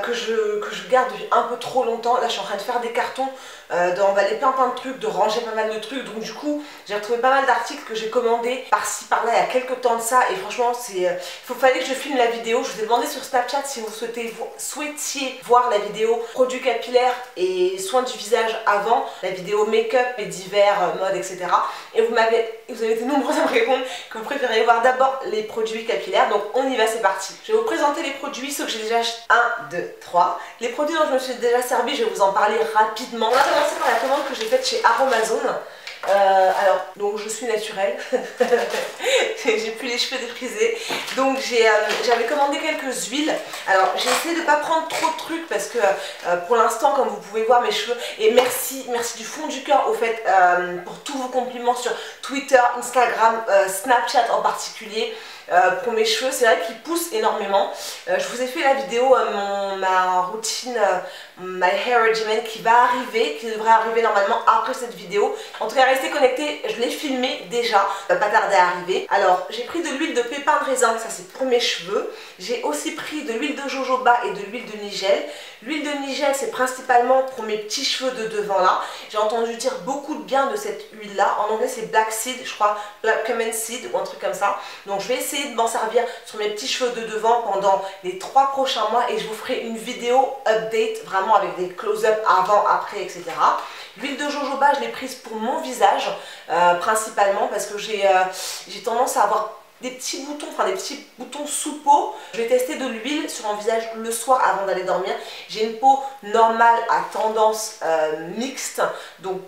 que je garde depuis un peu trop longtemps. Là je suis en train de faire des cartons, d'emballer plein de trucs, de ranger pas mal de trucs. Donc du coup j'ai retrouvé pas mal d'articles que j'ai commandés par-ci par-là il y a quelques temps de ça. Et franchement fallait que je filme la vidéo. Je vous ai demandé sur Snapchat si vous souhaitiez voir la vidéo produits capillaires et soins du visage avant, la vidéo make-up et divers, mode, etc. Et vous avez été nombreux à me répondre que vous préfériez voir d'abord les produits capillaires. Donc on y va, c'est parti. Je vais vous présenter les produits, ceux que j'ai déjà achetés. 1, 2, 3. Les produits dont je me suis déjà servi, je vais vous en parler rapidement. On va commencer par la commande que j'ai faite chez Aromazone. Alors, donc je suis naturelle, j'ai plus les cheveux défrisés, donc j'avais commandé quelques huiles. Alors j'ai essayé de ne pas prendre trop de trucs parce que pour l'instant, comme vous pouvez voir, mes cheveux, et merci du fond du cœur au fait pour tous vos compliments sur Twitter, Instagram, Snapchat en particulier. Pour mes cheveux, c'est vrai qu'ils poussent énormément. Je vous ai fait la vidéo, ma routine, my hair regimen qui va arriver, qui devrait arriver normalement après cette vidéo. En tout cas, restez connectés, je l'ai filmé déjà, ça va pas tarder à arriver. Alors, j'ai pris de l'huile de pépin de raisin, ça c'est pour mes cheveux. J'ai aussi pris de l'huile de jojoba et de l'huile de nigel. L'huile de nigel, c'est principalement pour mes petits cheveux de devant là. J'ai entendu dire beaucoup de bien de cette huile là. En anglais, c'est black seed, je crois, black cumin seed ou un truc comme ça. Donc, je vais essayer de m'en servir sur mes petits cheveux de devant pendant les 3 prochains mois et je vous ferai une vidéo update vraiment avec des close-up avant, après, etc. L'huile de jojoba, je l'ai prise pour mon visage principalement parce que j'ai tendance à avoir des petits boutons sous peau. Je vais tester de l'huile sur mon visage le soir avant d'aller dormir. J'ai une peau normale à tendance mixte, donc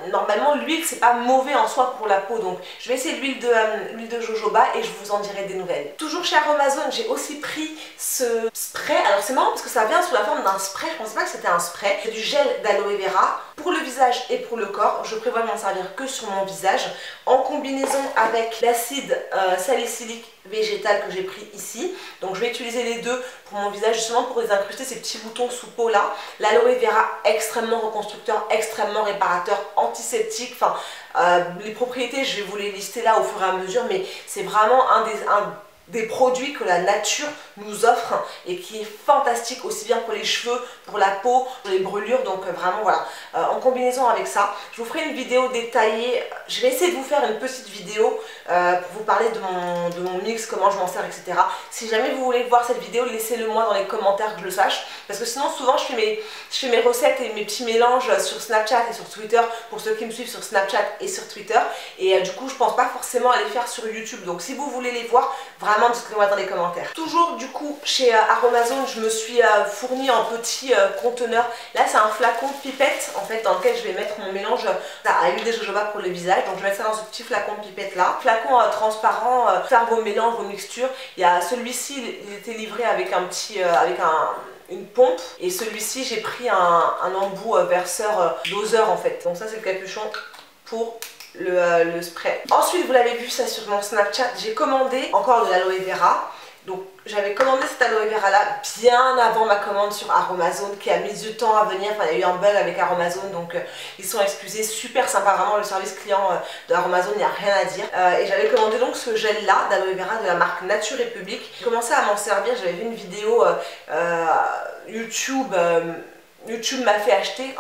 normalement l'huile c'est pas mauvais en soi pour la peau, donc je vais essayer l'huile de jojoba et je vous en dirai des nouvelles. Toujours chez Aromazone, j'ai aussi pris ce spray. Alors c'est marrant parce que ça vient sous la forme d'un spray, je pensais pas que c'était un spray. C'est du gel d'aloe vera pour le visage et pour le corps. Je prévois de m'en servir que sur mon visage en combinaison avec l'acide salicylique végétal que j'ai pris ici. Donc je vais utiliser les deux pour mon visage justement pour les incruster ces petits boutons sous peau là. L'aloe vera extrêmement reconstructeur, extrêmement réparateur, antiseptique, enfin les propriétés je vais vous les lister là au fur et à mesure, mais c'est vraiment un des produits que la nature nous offre et qui est fantastique aussi bien pour les cheveux, pour la peau, pour les brûlures. Donc vraiment voilà, en combinaison avec ça, je vous ferai une vidéo détaillée. Je vais essayer de vous faire une petite vidéo pour vous parler de mon mix, comment je m'en sers, etc. Si jamais vous voulez voir cette vidéo, laissez-le moi dans les commentaires que je le sache, parce que sinon souvent je fais mes recettes et mes petits mélanges sur Snapchat et sur Twitter, pour ceux qui me suivent sur Snapchat et sur Twitter, et du coup je pense pas forcément à les faire sur YouTube. Donc si vous voulez les voir, vraiment dites-le moi dans les commentaires. Toujours du coup chez Aromazone, je me suis fourni en petit conteneur. Là c'est un flacon pipette en fait dans lequel je vais mettre mon mélange à l'huile de jojoba pour le visage. Donc je vais mettre ça dans ce petit flacon pipette là. Flacon transparent, faire vos mélanges, vos mixtures. Il y a celui-ci, il était livré avec un petit, une pompe, et celui-ci j'ai pris un embout verseur doseur en fait. Donc ça c'est le capuchon pour le spray. Ensuite vous l'avez vu ça sur mon Snapchat, j'ai commandé encore de l'aloe vera. Donc j'avais commandé cet aloe vera là bien avant ma commande sur Aromazone qui a mis du temps à venir. Enfin il y a eu un bug avec Aromazone, donc ils sont excusés. Super sympa vraiment le service client de Aromazone, il n'y a rien à dire. Et j'avais commandé donc ce gel là d'aloe vera de la marque Nature République. J'ai commencé à m'en servir, j'avais vu une vidéo YouTube m'a fait acheter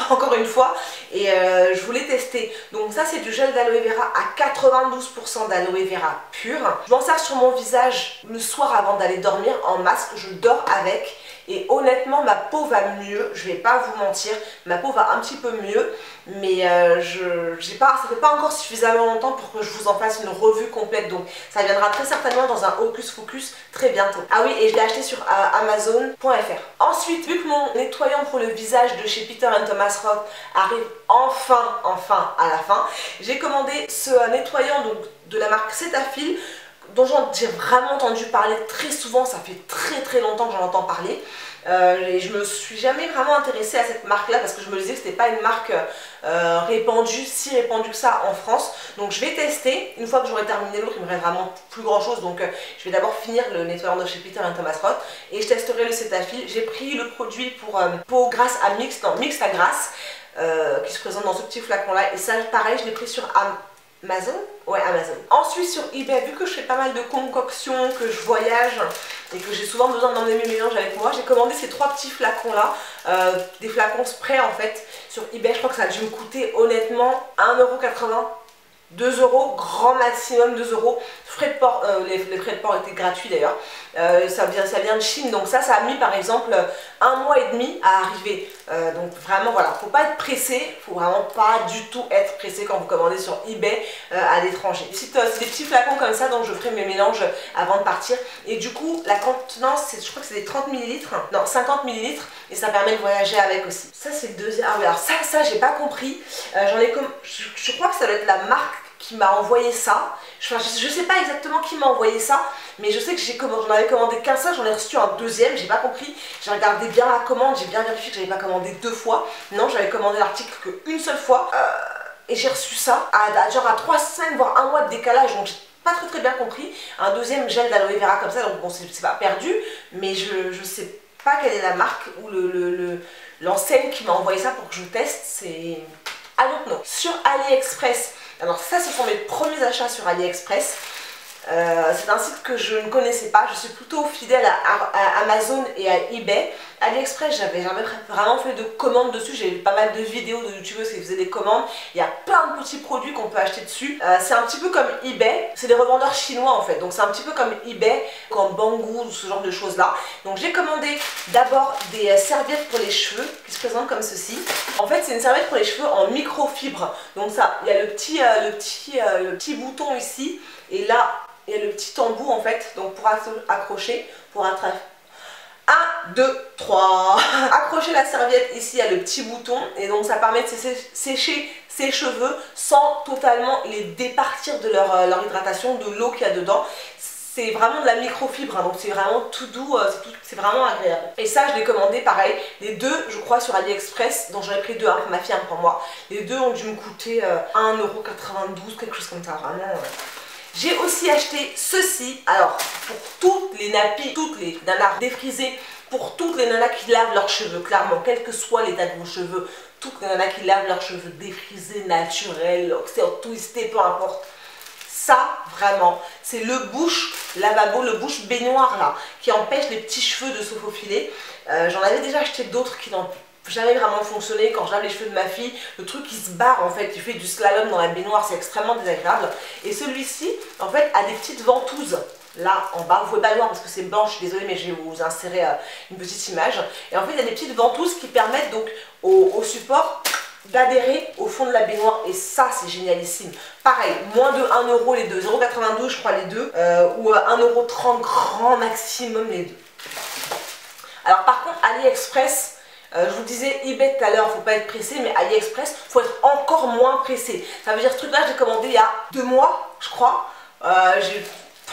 encore une fois et je voulais tester. Donc ça c'est du gel d'aloe vera à 92% d'aloe vera pur. Je m'en sers sur mon visage le soir avant d'aller dormir en masque, je dors avec. Et honnêtement ma peau va mieux, je vais pas vous mentir, ma peau va un petit peu mieux, mais ça fait pas encore suffisamment longtemps pour que je vous en fasse une revue complète, donc ça viendra très certainement dans un Hocus Focus très bientôt. Ah oui, et je l'ai acheté sur Amazon.fr. Ensuite, vu que mon nettoyant pour le visage de chez Peter Thomas Roth arrive enfin à la fin, j'ai commandé ce nettoyant donc de la marque Cetaphil, dont j'ai vraiment entendu parler très souvent. Ça fait très longtemps que j'en entends parler. Et je me suis jamais vraiment intéressée à cette marque là parce que je me disais que c'était pas une marque répandue, si répandue que ça en France. Donc je vais tester, une fois que j'aurai terminé l'autre, il me reste vraiment plus grand chose, donc je vais d'abord finir le nettoyant de chez Peter Thomas Roth et je testerai le Cetaphil. J'ai pris le produit pour peau grasse à mixte, non mixte à grasse, qui se présente dans ce petit flacon là, et ça pareil je l'ai pris sur Amazon? Ouais, Amazon. Ensuite sur eBay, vu que je fais pas mal de concoctions, que je voyage et que j'ai souvent besoin d'emmener mes mélanges avec moi, j'ai commandé ces 3 petits flacons là, des flacons spray en fait, sur eBay. Je crois que ça a dû me coûter honnêtement 1,80 €. 2 €, grand maximum 2 €. Frais de port, les frais de port étaient gratuits d'ailleurs. Ça vient de Chine, donc ça a mis par exemple 1 mois et demi à arriver. Donc vraiment voilà, faut pas être pressé, faut vraiment pas du tout être pressé quand vous commandez sur eBay à l'étranger. C'est des petits flacons comme ça, donc je ferai mes mélanges avant de partir. Et du coup, la contenance, je crois que c'est des 30 ml, non 50 ml, et ça permet de voyager avec aussi. Ça c'est le deuxième. Ah oui, alors ça j'ai pas compris. Je crois que ça doit être la marque qui m'a envoyé ça. Je sais pas exactement qui m'a envoyé ça, mais je sais que j'en avais commandé qu'un seul, j'en ai reçu un deuxième, j'ai pas compris. J'ai regardé bien la commande, j'ai bien vérifié que j'avais pas commandé 2 fois. Non, j'avais commandé l'article qu'une seule fois. Et j'ai reçu ça genre à 3 semaines, voire 1 mois de décalage, donc j'ai pas très bien compris. Un deuxième gel d'aloe vera comme ça, donc bon, c'est pas perdu, mais je sais pas quelle est la marque ou l'enseigne qui m'a envoyé ça pour que je teste. C'est I don't know. Sur AliExpress, alors ça ce sont mes premiers achats sur AliExpress. C'est un site que je ne connaissais pas, je suis plutôt fidèle à Amazon et à eBay. AliExpress, j'avais jamais vraiment fait de commandes dessus, j'ai vu pas mal de vidéos de youtubeuses qui faisaient des commandes. Il y a plein de petits produits qu'on peut acheter dessus. C'est un petit peu comme eBay, c'est des revendeurs chinois en fait, donc c'est un petit peu comme eBay, comme Banggood ou ce genre de choses là. Donc j'ai commandé d'abord des serviettes pour les cheveux qui se présentent comme ceci. En fait c'est une serviette pour les cheveux en microfibre, donc ça, il y a le petit bouton ici, et là il y a le petit embout en fait, donc pour accrocher, pour attraper. 1, 2, 3. Accrocher la serviette ici, il y a le petit bouton, et donc ça permet de sécher ses cheveux sans totalement les départir de leur hydratation, de l'eau qu'il y a dedans. C'est vraiment de la microfibre, hein, donc c'est vraiment tout doux, c'est vraiment agréable. Et ça, je l'ai commandé pareil, les deux, je crois, sur AliExpress, dont j'en ai pris 2, pour ma fille, un pour moi. Les deux ont dû me coûter 1,92 €, quelque chose comme ça, vraiment. J'ai aussi acheté ceci, alors pour toutes les nappies, toutes les nanas défrisées, pour toutes les nanas qui lavent leurs cheveux, clairement, quel que soit l'état de vos cheveux, toutes les nanas qui lavent leurs cheveux défrisés, naturels, twistés, peu importe. Ça, vraiment, c'est le bouche lavabo, le bouche baignoire là, qui empêche les petits cheveux de se faufiler. J'en avais déjà acheté d'autres qui n'ont jamais vraiment fonctionné. Quand je lave les cheveux de ma fille, le truc qui se barre en fait, il fait du slalom dans la baignoire, c'est extrêmement désagréable. Et celui-ci, en fait, a des petites ventouses là en bas. Vous pouvez pas le voir parce que c'est blanc, je suis désolée, mais je vais vous insérer une petite image. Et en fait, il y a des petites ventouses qui permettent donc au support d'adhérer au fond de la baignoire, et ça c'est génialissime. Pareil, moins de 1 € les deux, 0,92 € je crois les deux, ou 1,30 € grand maximum les deux. Alors par contre AliExpress, je vous disais eBay tout à l'heure, faut pas être pressé, mais AliExpress, faut être encore moins pressé. Ça veut dire ce truc là, j'ai commandé il y a 2 mois, je crois.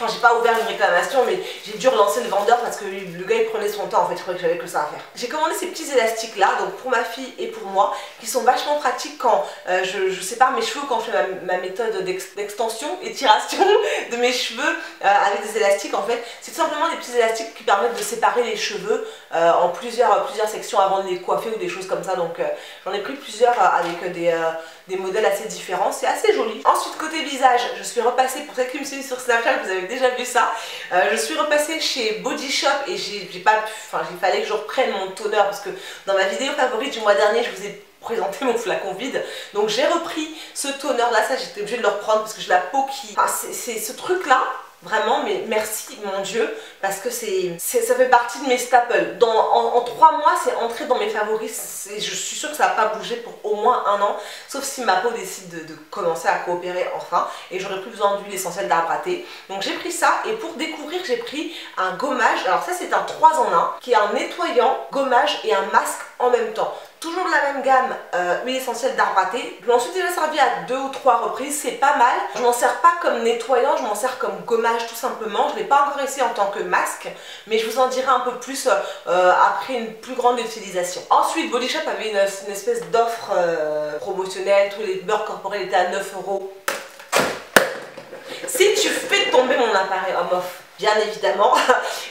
J'ai pas ouvert une réclamation, mais j'ai dû relancer le vendeur parce que le gars il prenait son temps en fait, je croyais que j'avais que ça à faire. J'ai commandé ces petits élastiques là, donc pour ma fille et pour moi, qui sont vachement pratiques quand je sépare mes cheveux, quand je fais ma méthode d'extension, étiration de mes cheveux avec des élastiques en fait. C'est tout simplement des petits élastiques qui permettent de séparer les cheveux en plusieurs sections avant de les coiffer ou des choses comme ça. Donc j'en ai pris plusieurs avec des modèles assez différents, c'est assez joli. Ensuite côté visage, je suis repassée, pour celles qui me suivent sur Snapchat, vous avez déjà vu ça, je suis repassée chez Body Shop et il fallait que je reprenne mon toner parce que dans ma vidéo favorite du mois dernier, je vous ai présenté mon flacon vide, donc j'ai repris ce toner là, ça j'étais obligée de le reprendre parce que j'ai la peau qui... Enfin, c'est ce truc là, vraiment, mais merci mon Dieu, parce que ça fait partie de mes staples. En 3 mois, c'est entré dans mes favoris, et je suis sûre que ça va pas bouger pour au moins 1 an, sauf si ma peau décide de commencer à coopérer enfin, et j'aurai plus besoin d'huile essentielle d'arbre à thé. Donc j'ai pris ça, et pour découvrir, j'ai pris un gommage. Alors ça c'est un 3 en 1, qui est un nettoyant, gommage et un masque en même temps. Toujours de la même gamme, huile essentielle d'arbre à thé. Je m'en suis déjà servi à 2 ou 3 reprises, c'est pas mal. Je m'en sers pas comme nettoyant, je m'en sers comme gommage tout simplement. Je ne l'ai pas encore essayé en tant que masque, mais je vous en dirai un peu plus après une plus grande utilisation. Ensuite, Body Shop avait une espèce d'offre promotionnelle, tous les beurres corporels étaient à 9 €. Si tu fais tomber mon appareil, oh bof, bien évidemment.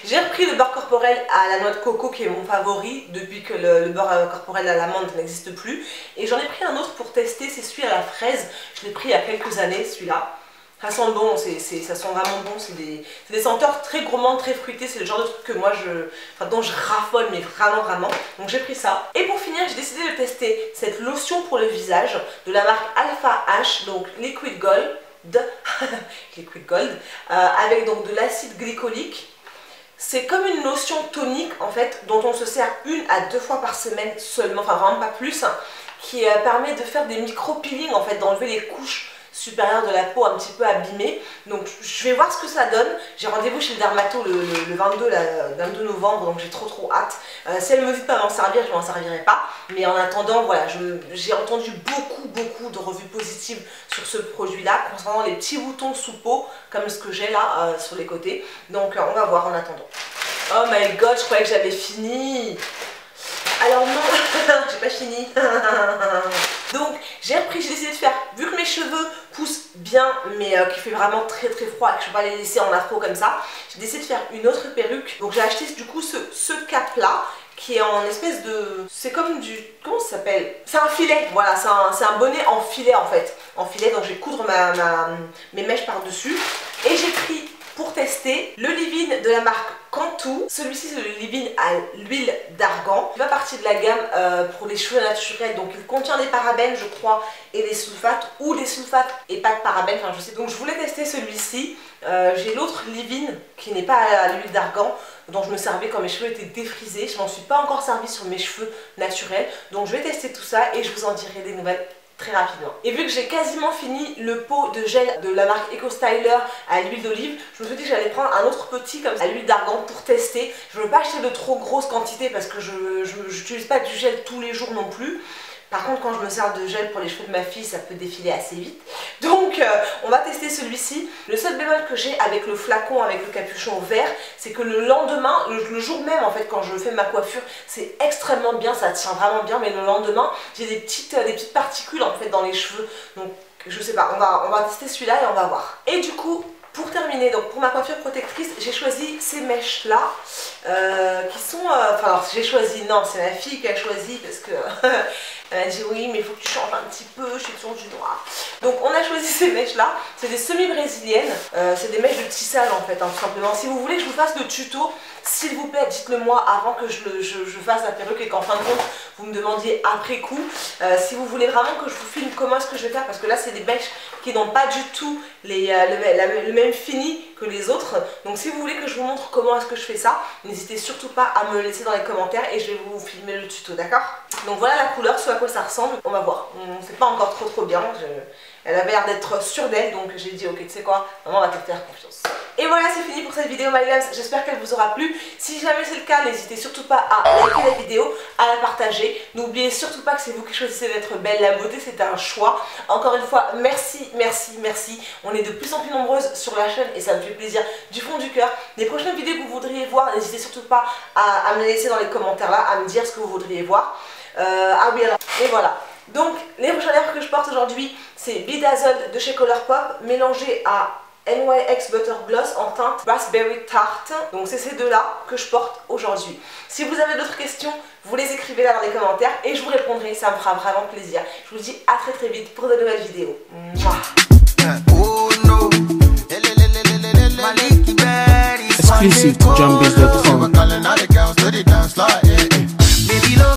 J'ai repris le beurre corporel à la noix de coco qui est mon favori depuis que le beurre corporel à l'amande n'existe plus. Et j'en ai pris un autre pour tester, c'est celui à la fraise. Je l'ai pris il y a quelques années, celui-là. Ça sent bon, ça sent vraiment bon, c'est des senteurs très gourmandes, très fruitées, c'est le genre de truc que moi dont je raffole, mais vraiment. Donc j'ai pris ça. Et pour finir, j'ai décidé de tester cette lotion pour le visage de la marque Alpha H, donc Liquid Gold, avec donc de l'acide glycolique. C'est comme une lotion tonique en fait, dont on se sert 1 à 2 fois par semaine seulement, enfin vraiment pas plus, qui permet de faire des micro-peelings en fait, d'enlever les couches supérieure de la peau un petit peu abîmée. Donc je vais voir ce que ça donne. J'ai rendez-vous chez le dermato le 22 novembre, donc j'ai trop hâte. Si elle me dit de pas m'en servir, je m'en servirai pas. Mais en attendant, voilà, j'ai entendu beaucoup de revues positives sur ce produit-là, concernant les petits boutons sous peau, comme ce que j'ai là sur les côtés. Donc on va voir en attendant. Oh my god, je croyais que j'avais fini. Alors non, j'ai pas fini. Donc j'ai décidé de faire, vu que mes cheveux poussent bien mais qu'il fait vraiment très froid et que je ne vais pas les laisser en afro comme ça, j'ai décidé de faire une autre perruque. Donc j'ai acheté du coup ce cap là qui est en espèce de... c'est comme du... comment ça s'appelle? C'est un filet, voilà, c'est un bonnet en filet en fait. En filet, donc je vais coudre mes mèches par dessus. Et j'ai pris pour tester le leave-in de la marque Cantu. Celui-ci c'est le leave-in à l'huile d'argan. Il fait partie de la gamme pour les cheveux naturels. Donc il contient des parabènes je crois et des sulfates, ou des sulfates et pas de parabènes, enfin je sais. Donc je voulais tester celui-ci. J'ai l'autre leave-in qui n'est pas à l'huile d'argan, dont je me servais quand mes cheveux étaient défrisés. Je m'en suis pas encore servi sur mes cheveux naturels. Donc je vais tester tout ça et je vous en dirai des nouvelles très rapidement. Et vu que j'ai quasiment fini le pot de gel de la marque Eco Styler à l'huile d'olive, je me suis dit que j'allais prendre un autre petit comme ça à l'huile d'argan pour tester. Je ne veux pas acheter de trop grosses quantités parce que je n'utilise pas du gel tous les jours non plus. Par contre, quand je me sers de gel pour les cheveux de ma fille, ça peut défiler assez vite. Donc, on va tester celui-ci. Le seul bémol que j'ai avec le flacon, avec le capuchon vert, c'est que le lendemain, le jour même, en fait, quand je fais ma coiffure, c'est extrêmement bien, ça tient vraiment bien. Mais le lendemain, j'ai des petites particules, en fait, dans les cheveux. Donc, je sais pas, on va tester celui-là et on va voir. Et du coup... pour terminer, donc pour ma coiffure protectrice, j'ai choisi ces mèches là qui sont... enfin alors j'ai choisi, non c'est ma fille qui a choisi parce que elle a dit oui mais il faut que tu changes un petit peu, je suis toujours du noir. Donc on a choisi ces mèches là, c'est des semi-brésiliennes, c'est des mèches de tissage en fait, hein, tout simplement. Si vous voulez que je vous fasse le tuto, s'il vous plaît dites-le moi avant que je fasse la perruque et qu'en fin de compte vous me demandiez après coup. Si vous voulez vraiment que je vous filme comment est-ce que je vais faire, parce que là c'est des mèches qui n'ont pas du tout le même fini que les autres. Donc si vous voulez que je vous montre comment est-ce que je fais ça, n'hésitez surtout pas à me le laisser dans les commentaires et je vais vous filmer le tuto, d'accord? Donc voilà la couleur, ce à quoi ça ressemble, on va voir. On sait pas encore trop bien, elle avait l'air d'être sûre d'elle, donc j'ai dit ok tu sais quoi, maman va te faire confiance. Et voilà, c'est fini pour cette vidéo my loves, j'espère qu'elle vous aura plu. Si jamais c'est le cas, n'hésitez surtout pas à liker la vidéo, à la partager. N'oubliez surtout pas que c'est vous qui choisissez d'être belle, la beauté c'est un choix. Encore une fois, merci. On est de plus en plus nombreuses sur la chaîne et ça me fait plaisir du fond du cœur. Les prochaines vidéos que vous voudriez voir, n'hésitez surtout pas à me les laisser dans les commentaires là, à me dire ce que vous voudriez voir. Ah oui alors, et voilà. Donc les rouges à lèvres que je porte aujourd'hui, c'est Bedazzled de chez Colourpop, mélangé à NYX Butter Gloss en teinte Raspberry Tart. Donc c'est ces deux-là que je porte aujourd'hui. Si vous avez d'autres questions, vous les écrivez là dans les commentaires et je vous répondrai, ça me fera vraiment plaisir. Je vous dis à très vite pour de nouvelles vidéos. Exclusive to JamBiz.com.